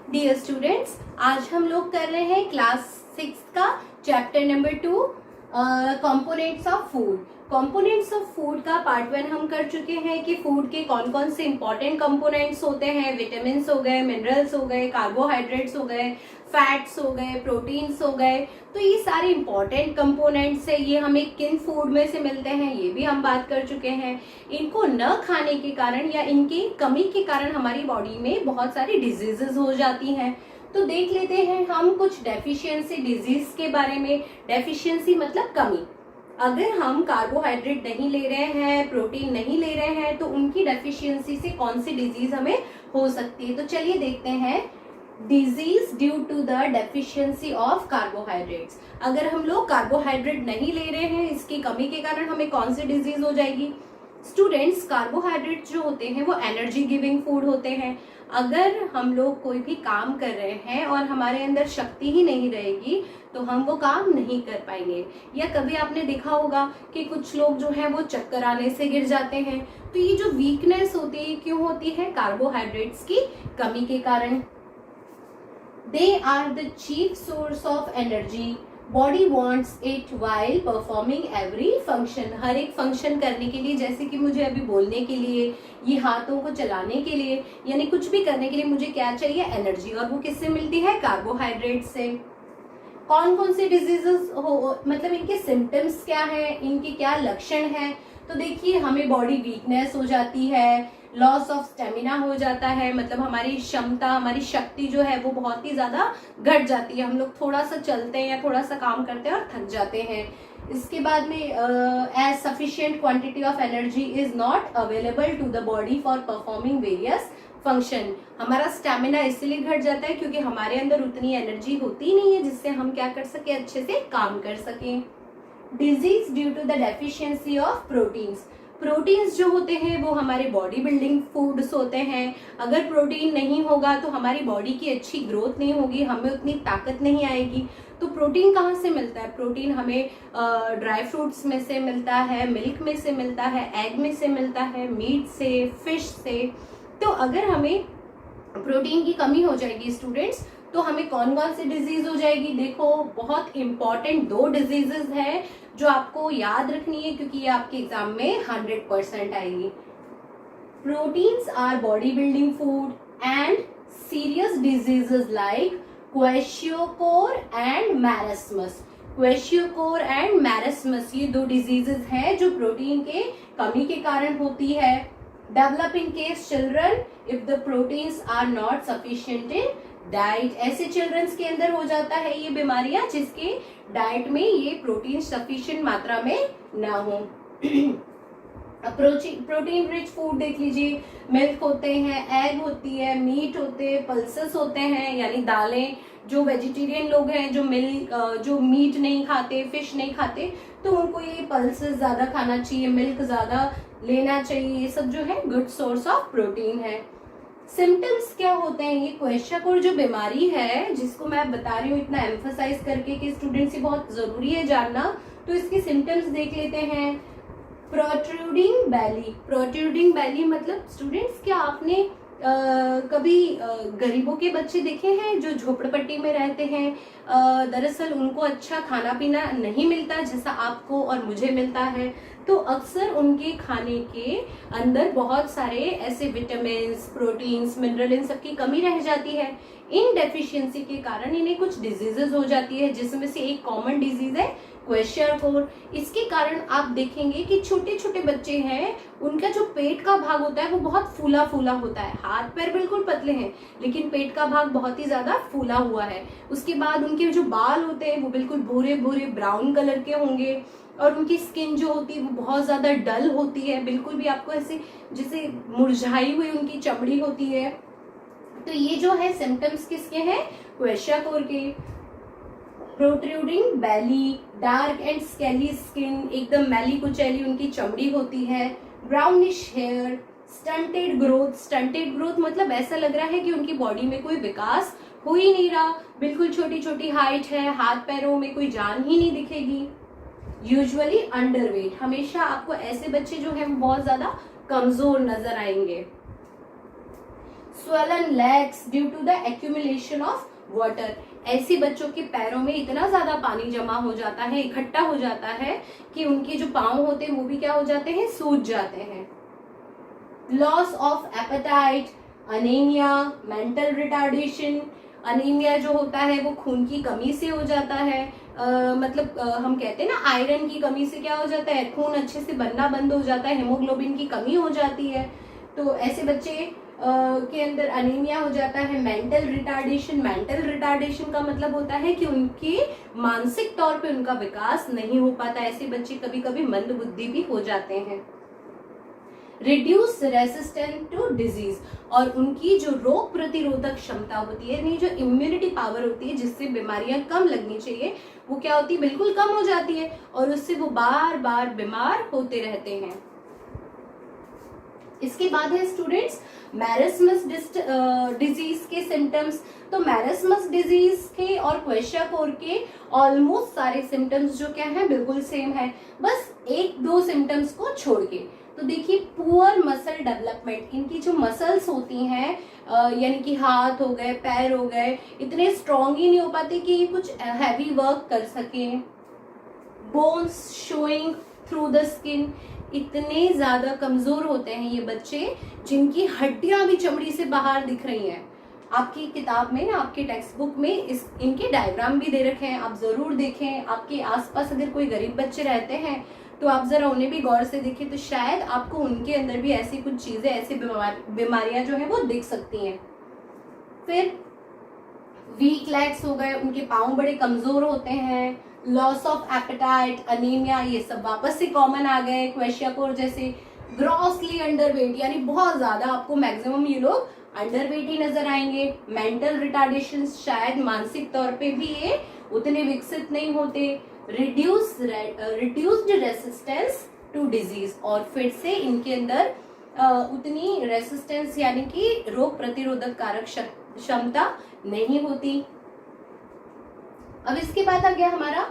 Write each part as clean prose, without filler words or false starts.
Dear students, आज हम लोग कर रहे हैं क्लास 6 का chapter number 2 components of food. Components of food का पार्ट 1 हम कर चुके हैं कि फूड के कौन कौन से इंपॉर्टेंट कंपोनेंट्स होते हैं। विटामिन्स हो गए, मिनरल्स हो गए, कार्बोहाइड्रेट्स हो गए, फैट्स हो गए, प्रोटीन्स हो गए। तो ये सारे इंपॉर्टेंट कंपोनेंट्स है, ये हमें किन फूड में से मिलते हैं ये भी हम बात कर चुके हैं। इनको न खाने के कारण या इनकी कमी के कारण हमारी बॉडी में बहुत सारी डिजीजेस हो जाती हैं। तो देख लेते हैं हम कुछ डेफिशिएंसी डिजीज के बारे में। डेफिशिएंसी मतलब कमी। अगर हम कार्बोहाइड्रेट नहीं ले रहे हैं, प्रोटीन नहीं ले रहे हैं, तो उनकी डेफिशिएंसी से कौन सी डिजीज हमें हो सकती है। तो चलिए देखते हैं disease due to the deficiency of carbohydrates. अगर हम लोग कार्बोहाइड्रेट नहीं ले रहे हैं, इसकी कमी के कारण हमें कौन सी डिजीज हो जाएगी। स्टूडेंट्स, कार्बोहाइड्रेट्स जो होते हैं वो एनर्जी गिविंग फूड होते हैं। अगर हम लोग कोई भी काम कर रहे हैं और हमारे अंदर शक्ति ही नहीं रहेगी तो हम वो काम नहीं कर पाएंगे। या कभी आपने देखा होगा कि कुछ लोग जो है वो चक्कर आने से गिर जाते हैं। तो ये जो वीकनेस होती है क्यों होती है? कार्बोहाइड्रेट्स की कमी के कारण। They are the chief source of energy. Body wants it while performing every function. हर एक फंक्शन करने के लिए, जैसे कि मुझे अभी बोलने के लिए, ये हाथों को चलाने के लिए, यानी कुछ भी करने के लिए मुझे क्या चाहिए? एनर्जी। और वो किससे मिलती है? कार्बोहाइड्रेट से। कौन कौन से डिजीजेस हो, मतलब इनके सिम्टम्स क्या है, इनके क्या लक्षण है। तो देखिए, हमें बॉडी वीकनेस हो जाती है, लॉस ऑफ स्टेमिना हो जाता है, मतलब हमारी क्षमता, हमारी शक्ति जो है वो बहुत ही ज्यादा घट जाती है। हम लोग थोड़ा सा चलते हैं या थोड़ा सा काम करते हैं और थक जाते हैं। इसके बाद में as sufficient quantity of energy is not available to the body for performing various function. हमारा स्टेमिना इसलिए घट जाता है क्योंकि हमारे अंदर उतनी एनर्जी होती नहीं है जिससे हम क्या कर सके, अच्छे से काम कर सकें। Disease due to the deficiency of proteins. Proteins जो होते हैं वो हमारे बॉडी बिल्डिंग फूड्स होते हैं। अगर प्रोटीन नहीं होगा तो हमारी बॉडी की अच्छी ग्रोथ नहीं होगी, हमें उतनी ताकत नहीं आएगी। तो प्रोटीन कहाँ से मिलता है? प्रोटीन हमें ड्राई फ्रूट्स में से मिलता है, मिल्क में से मिलता है, एग में से मिलता है, मीट से, फिश से। तो अगर हमें प्रोटीन की कमी हो जाएगी स्टूडेंट्स, तो हमें कौन कौन सी डिजीज हो जाएगी। देखो, बहुत इंपॉर्टेंट 2 डिजीजेस है जो आपको याद रखनी है क्योंकि ये आपके एग्जाम में 100% आएगी। Proteins are body building food and serious diseases like kwashiorkor and marasmus. Kwashiorkor and marasmus ये 2 डिजीजेस हैं जो प्रोटीन के कमी के कारण होती है। Develop in case children if the proteins are not sufficient in diet. ऐसे चिल्ड्रंस के अंदर हो जाता है ये बीमारियां जिसके डाइट में ये प्रोटीन सफिशिएंट मात्रा में ना हो। प्रोटीन रिच फूड देख लीजिए, मिल्क होते हैं, एग होती है, मीट होते हैं, पल्सेस होते हैं यानी दालें। जो वेजिटेरियन लोग हैं, जो मीट नहीं खाते, फिश नहीं खाते, तो उनको ये पल्सेस ज्यादा खाना चाहिए, मिल्क ज्यादा लेना चाहिए। ये सब जो है गुड सोर्स ऑफ प्रोटीन है। सिम्टम्स क्या होते हैं? ये क्वेशियोकोर जो बीमारी है जिसको मैं बता रही हूँ इतना एम्फसाइज करके कि स्टूडेंट्स ये बहुत जरूरी है जानना, तो इसके सिम्टम्स देख लेते हैं। प्रोट्रूडिंग बैली। प्रोट्रूडिंग बैली मतलब स्टूडेंट्स, क्या आपने कभी गरीबों के बच्चे देखे हैं जो झोपड़पट्टी में रहते हैं? दरअसल उनको अच्छा खाना पीना नहीं मिलता जैसा आपको और मुझे मिलता है। तो अक्सर उनके खाने के अंदर बहुत सारे ऐसे विटामिन्स, प्रोटीन्स, मिनरल, इन सब की कमी रह जाती है। इन डेफिशिएंसी के कारण इन्हें कुछ डिजीजेस हो जाती है जिसमें से एक कॉमन डिजीज है क्वेशियोकोर। इसके कारण आप देखेंगे कि छोटे छोटे बच्चे हैं, उनका जो पेट का भाग होता है वो बहुत फूला फूला होता है। हाथ पैर बिल्कुल पतले हैं लेकिन पेट का भाग बहुत ही ज्यादा फूला हुआ है। उसके बाद उनके जो बाल होते हैं वो बिल्कुल भूरे भूरे ब्राउन कलर के होंगे और उनकी स्किन जो होती है वो बहुत ज्यादा डल होती है, बिल्कुल भी आपको ऐसे जैसे मुरझाई हुई उनकी चमड़ी होती है। तो ये जो है सिम्टम्स किसके हैं? क्वेशियोकोर के। Protruding belly, dark and scaly skin, एकदम मैली कुचैली उनकी चमड़ी होती है। Brownish hair, stunted growth. Stunted growth मतलब ऐसा लग रहा है कि उनकी बॉडी में कोई विकास हो ही नहीं रहा, बिल्कुल छोटी छोटी हाइट है, हाथ पैरों में कोई जान ही नहीं दिखेगी। Usually underweight. हमेशा आपको ऐसे बच्चे जो है वो बहुत ज्यादा कमजोर नजर आएंगे। swollen legs due to the accumulation of water. ऐसे बच्चों के पैरों में इतना ज्यादा पानी जमा हो जाता है, इकट्ठा हो जाता है कि उनके जो पाँव होते हैं वो भी क्या हो जाते हैं, सूज जाते हैं. Loss of appetite, anaemia, mental retardation. Anaemia जो होता है वो खून की कमी से हो जाता है. हम कहते हैं ना आयरन की कमी से क्या हो जाता है, खून अच्छे से बनना बंद हो जाता है, हेमोग्लोबिन की कमी हो जाती है. तो ऐसे बच्चे के अंदर अनीमिया हो जाता है. मेंटल रिटार्डेशन का मतलब होता है कि उनके मानसिक तौर पे उनका विकास नहीं हो पाता. ऐसे बच्चे कभी कभी मंद बुद्धि भी हो जाते हैं. रिड्यूस रेसिस्टेंट टू डिजीज, और उनकी जो रोग प्रतिरोधक क्षमता होती है, यानी जो इम्यूनिटी पावर होती है जिससे बीमारियां कम लगनी चाहिए, वो क्या होती है, बिल्कुल कम हो जाती है और उससे वो बार बार बीमार होते रहते हैं. इसके बाद है स्टूडेंट्स मैरस्मस डिजीज के सिम्टम्स. तो मैरस्मस डिजीज के और क्वेश्चन के ऑलमोस्ट सारे सिम्टम्स जो क्या है, बिल्कुल सेम है, बस एक दो सिम्टम्स को छोड़ के. तो देखिए पुअर मसल डेवलपमेंट, इनकी जो मसल्स होती हैं यानी कि हाथ हो गए, पैर हो गए, इतने स्ट्रॉन्ग ही नहीं हो पाते कि ये कुछ हैवी वर्क कर सकें. Bones showing through the skin, इतने ज्यादा कमजोर होते हैं ये बच्चे जिनकी हड्डियां भी चमड़ी से बाहर दिख रही हैं. आपकी किताब में ना, आपके टेक्स्ट बुक में इनके डायग्राम भी दे रखे हैं, आप जरूर देखें. आपके आसपास अगर कोई गरीब बच्चे रहते हैं तो आप जरा उन्हें भी गौर से देखें, तो शायद आपको उनके अंदर भी ऐसी कुछ चीजें, ऐसी बीमारियां जो है वो दिख सकती हैं. फिर वीक लेग्स हो गए, उनके पाँव बड़े कमजोर होते हैं. लॉस ऑफ एपेटाइट, अनीमिया, ये सब वापस से कॉमन आ गए. क्वेश्चन जैसे ग्रॉसली अंडरवेट, यानी बहुत ज्यादा आपको मैक्सिमम ये लोग अंडरवेट ही नजर आएंगे. मेंटल रिटार्डेशन, शायद मानसिक तौर पे भी ये उतने विकसित नहीं होते. रिड्यूस्ड रेसिस्टेंस टू डिजीज, और फिर से इनके अंदर उतनी रेसिस्टेंस यानी कि रोग प्रतिरोधक कारक क्षमता नहीं होती. अब इसके बाद आ गया हमारा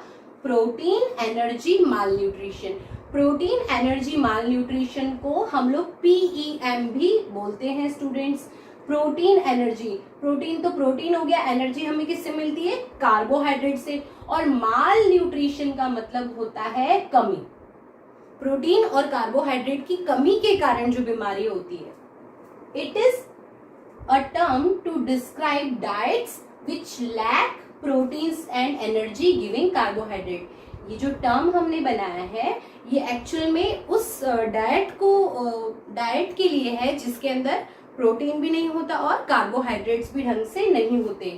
प्रोटीन एनर्जी माल न्यूट्रिशन. प्रोटीन एनर्जी माल न्यूट्रिशन को हम लोग PEM भी बोलते हैं स्टूडेंट्स. प्रोटीन एनर्जी, प्रोटीन तो प्रोटीन हो गया, एनर्जी हमें किससे मिलती है, कार्बोहाइड्रेट से. और माल न्यूट्रिशन का मतलब होता है कमी. प्रोटीन और कार्बोहाइड्रेट की कमी के कारण जो बीमारी होती है. It is a term to describe diets which lack proteins and energy giving carbohydrate. ये जो टर्म हमने बनाया है ये एक्चुअल में उस डाइट के लिए है जिसके अंदर प्रोटीन भी नहीं होता और कार्बोहाइड्रेट्स भी ढंग से नहीं होते.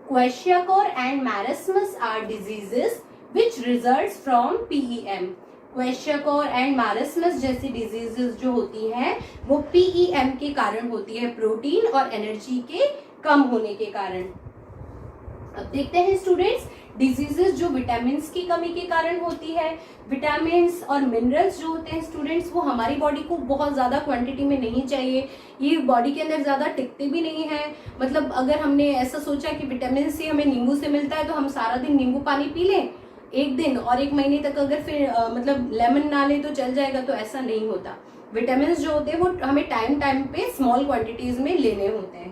क्वेश्चन and marasmus are diseases which results from PEM. क्वेश्चन एंड मैरस्मस जैसी डिजीजेस जो होती हैं वो PEM के कारण होती है, प्रोटीन और एनर्जी के कम होने के कारण. अब देखते हैं स्टूडेंट्स डिजीजेस जो विटामिन की कमी के कारण होती है. विटामिन और मिनरल्स जो होते हैं स्टूडेंट्स वो हमारी बॉडी को बहुत ज्यादा क्वांटिटी में नहीं चाहिए. ये बॉडी के अंदर ज्यादा टिकते भी नहीं है. मतलब अगर हमने ऐसा सोचा कि विटामिन सी हमें नींबू से मिलता है तो हम सारा दिन नींबू पानी पी लें एक दिन और एक महीने तक अगर फिर लेमन ना ले तो चल जाएगा, तो ऐसा नहीं होता. विटामिन जो होते हैं वो हमें टाइम टाइम पे स्मॉल क्वांटिटीज में लेने होते हैं.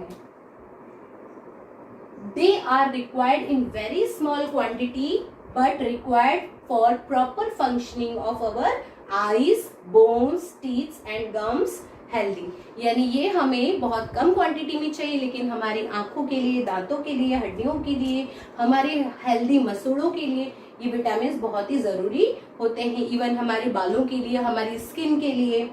They are required in very small quantity but required for proper functioning of our eyes, bones, teeth and gums healthy. यानी ये हमें बहुत कम क्वांटिटी में चाहिए लेकिन हमारी आंखों के लिए, दांतों के लिए, हड्डियों के लिए, हमारे हेल्दी मसूड़ों के लिए ये विटामिन बहुत ही जरूरी होते हैं. इवन हमारे बालों के लिए, हमारी स्किन के लिए.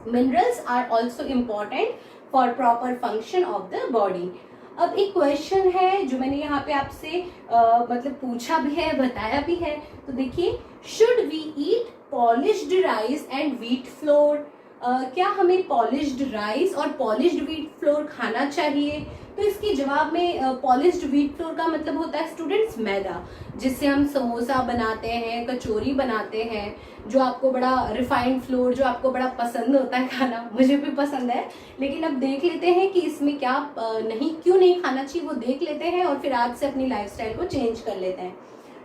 Minerals are also important for proper function of the body. अब एक क्वेश्चन है जो मैंने यहाँ पे आपसे पूछा भी है, बताया भी है. तो देखिए, should we eat polished rice and wheat flour. क्या हमें पॉलिश्ड राइस और पॉलिश्ड व्हीट फ्लोर खाना चाहिए? तो इसके जवाब में पॉलिश्ड व्हीट फ्लोर का मतलब होता है स्टूडेंट्स मैदा, जिससे हम समोसा बनाते हैं, कचौरी बनाते हैं, जो आपको बड़ा रिफाइंड फ्लोर जो आपको बड़ा पसंद होता है खाना, मुझे भी पसंद है. लेकिन अब देख लेते हैं कि इसमें क्या क्यों नहीं खाना चाहिए, वो देख लेते हैं और फिर आज से अपनी लाइफस्टाइल को चेंज कर लेते हैं.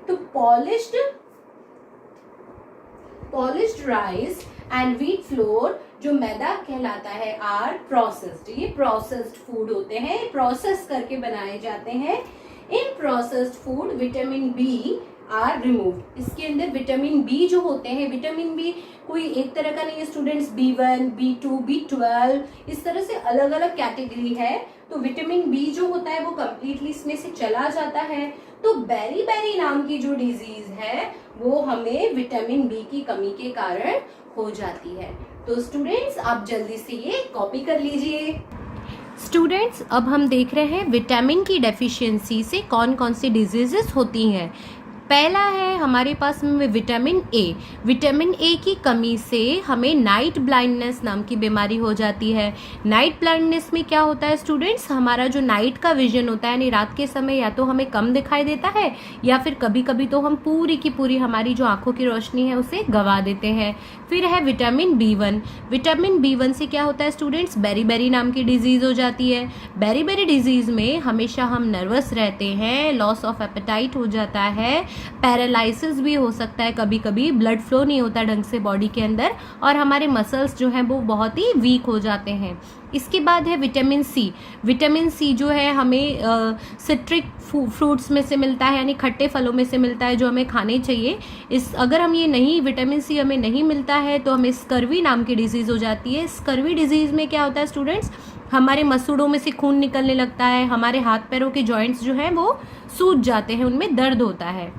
तो polished rice and wheat flour जो मैदा कहलाता है आर प्रोसेस्ड, ये प्रोसेस्ड फूड होते हैं, प्रोसेस करके बनाए जाते हैं। इन processed food vitamin B are removed. इसके अंदर विटामिन बी जो होते हैं, विटामिन बी कोई एक तरह का नहीं है स्टूडेंट्स, B1, B2, B12 इस तरह से अलग अलग कैटेगरी है। तो विटामिन बी जो होता है वो कंप्लीटली इसमें से चला जाता है। तो बेरी बेरी नाम की जो डिजीज है वो हमें विटामिन बी की कमी के कारण हो जाती है। तो स्टूडेंट्स आप जल्दी से ये कॉपी कर लीजिए। स्टूडेंट्स अब हम देख रहे हैं विटामिन की डेफिशिएंसी से कौन कौन सी डिजीजेस होती हैं। पहला है हमारे पास में विटामिन ए। विटामिन ए की कमी से हमें नाइट ब्लाइंडनेस नाम की बीमारी हो जाती है। नाइट ब्लाइंडनेस में क्या होता है स्टूडेंट्स, हमारा जो नाइट का विजन होता है यानी रात के समय या तो हमें कम दिखाई देता है या फिर कभी कभी तो हम पूरी की पूरी हमारी जो आंखों की रोशनी है उसे गंवा देते हैं। फिर है विटामिन B1। विटामिन B1 से क्या होता है स्टूडेंट्स, बेरी बेरी नाम की डिजीज हो जाती है। बेरी बेरी डिजीज में हमेशा हम नर्वस रहते हैं, लॉस ऑफ एपेटाइट हो जाता है, पैरालिसिस भी हो सकता है, कभी कभी ब्लड फ्लो नहीं होता ढंग से बॉडी के अंदर और हमारे मसल्स जो हैं वो बहुत ही वीक हो जाते हैं। इसके बाद है विटामिन सी। विटामिन सी जो है हमें सिट्रिक फ्रूट्स में से मिलता है यानी खट्टे फलों में से मिलता है जो हमें खाने चाहिए। अगर हम ये नहीं, विटामिन सी हमें नहीं मिलता है तो हमें स्कर्वी नाम की डिजीज़ हो जाती है। स्कर्वी डिजीज़ में क्या होता है स्टूडेंट्स, हमारे मसूड़ों में से खून निकलने लगता है, हमारे हाथ पैरों के जॉइंट्स जो हैं वो सूज जाते हैं, उनमें दर्द होता है।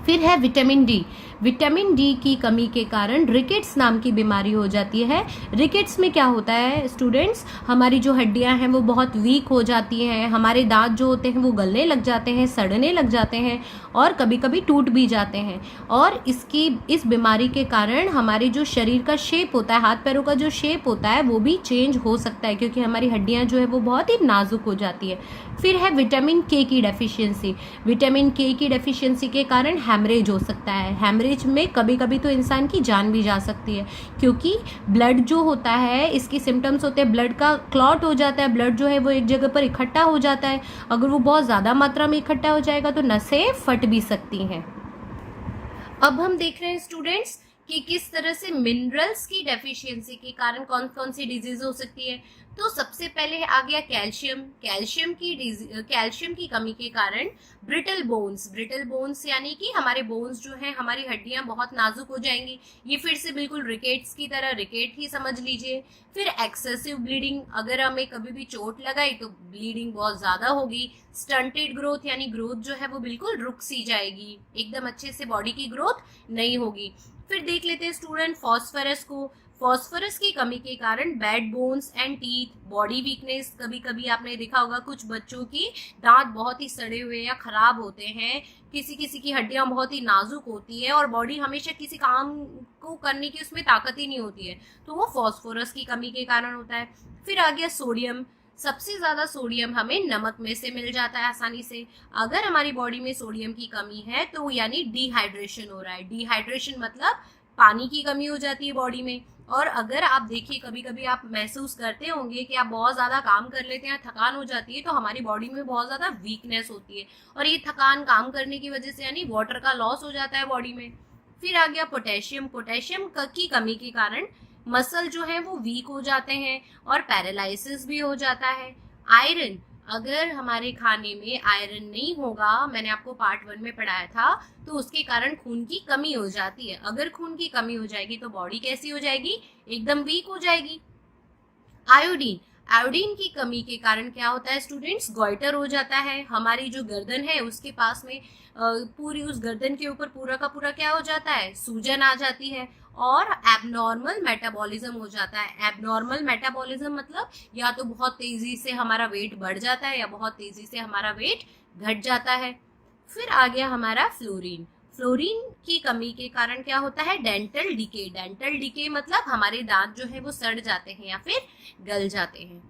फिर है विटामिन डी। विटामिन डी की कमी के कारण रिकेट्स नाम की बीमारी हो जाती है। रिकेट्स में क्या होता है स्टूडेंट्स, हमारी जो हड्डियां हैं वो बहुत वीक हो जाती हैं, हमारे दांत जो होते हैं वो गलने लग जाते हैं, सड़ने लग जाते हैं और कभी कभी टूट भी जाते हैं। और इस बीमारी के कारण हमारे जो शरीर का शेप होता है, हाथ पैरों का जो शेप होता है वो भी चेंज हो सकता है क्योंकि हमारी हड्डियां जो है वो बहुत ही नाजुक हो जाती है। फिर है विटामिन के की डेफिशिएंसी। विटामिन के की डेफिशिएंसी के कारण हैमरेज हो सकता है। हैमरेज में कभी कभी तो इंसान की जान भी जा सकती है क्योंकि ब्लड जो होता है, इसकी सिम्टम्स होते हैं, ब्लड का क्लॉट हो जाता है, ब्लड जो है वो एक जगह पर इकट्ठा हो जाता है। अगर वो बहुत ज़्यादा मात्रा में इकट्ठा हो जाएगा तो नसें फट भी सकती हैं। अब हम देख रहे हैं स्टूडेंट्स कि किस तरह से मिनरल्स की डेफिशिएंसी के कारण कौन कौन सी डिजीज हो सकती है। तो सबसे पहले आ गया कैल्शियम। कैल्शियम की कमी के कारण ब्रिटल बोन्स यानी कि हमारे बोन्स जो हैं, हमारी हड्डियां बहुत नाजुक हो जाएंगी। ये फिर से बिल्कुल रिकेट्स की तरह, रिकेट ही समझ लीजिए। फिर एक्सेसिव ब्लीडिंग, अगर हमें कभी भी चोट लगाई तो ब्लीडिंग बहुत ज्यादा होगी। स्टंटेड ग्रोथ यानी ग्रोथ जो है वो बिल्कुल रुक सी जाएगी, एकदम अच्छे से बॉडी की ग्रोथ नहीं होगी। फिर देख लेते हैं स्टूडेंट फॉस्फोरस को। फॉस्फोरस की कमी के कारण bad bones and teeth, body weakness, कभी कभी आपने देखा होगा कुछ बच्चों की दांत बहुत ही सड़े हुए या खराब होते हैं, किसी किसी की हड्डियां बहुत ही नाजुक होती है और बॉडी हमेशा किसी काम को करने की उसमें ताकत ही नहीं होती है, तो वो फॉस्फोरस की कमी के कारण होता है। फिर आ गया सोडियम। सबसे ज्यादा सोडियम हमें नमक में से मिल जाता है आसानी से। अगर हमारी बॉडी में सोडियम की कमी है तो यानी डिहाइड्रेशन हो रहा है। डिहाइड्रेशन मतलब पानी की कमी हो जाती है बॉडी में। और अगर आप देखिए, कभी कभी आप महसूस करते होंगे कि आप बहुत ज्यादा काम कर लेते हैं, थकान हो जाती है, तो हमारी बॉडी में बहुत ज्यादा वीकनेस होती है और ये थकान काम करने की वजह से यानी वाटर का लॉस हो जाता है बॉडी में। फिर आ गया पोटेशियम। पोटेशियम की कमी के कारण मसल जो है वो वीक हो जाते हैं और पैरालिसिस भी हो जाता है। आयरन, अगर हमारे खाने में आयरन नहीं होगा, मैंने आपको पार्ट 1 में पढ़ाया था, तो उसके कारण खून की कमी हो जाती है। अगर खून की कमी हो जाएगी तो बॉडी कैसी हो जाएगी, एकदम वीक हो जाएगी। आयोडीन, आयोडीन की कमी के कारण क्या होता है स्टूडेंट्स, गॉइटर हो जाता है। हमारी जो गर्दन है उसके पास में पूरी उस गर्दन के ऊपर पूरा का पूरा क्या हो जाता है, सूजन आ जाती है और एबनॉर्मल मेटाबॉलिज्म हो जाता है। एबनॉर्मल मेटाबॉलिज्म मतलब या तो बहुत तेजी से हमारा वेट बढ़ जाता है या बहुत तेजी से हमारा वेट घट जाता है। फिर आ गया हमारा फ्लोरीन। फ्लोरीन की कमी के कारण क्या होता है, डेंटल डिके। डेंटल डिके मतलब हमारे दांत जो है वो सड़ जाते हैं या फिर गल जाते हैं।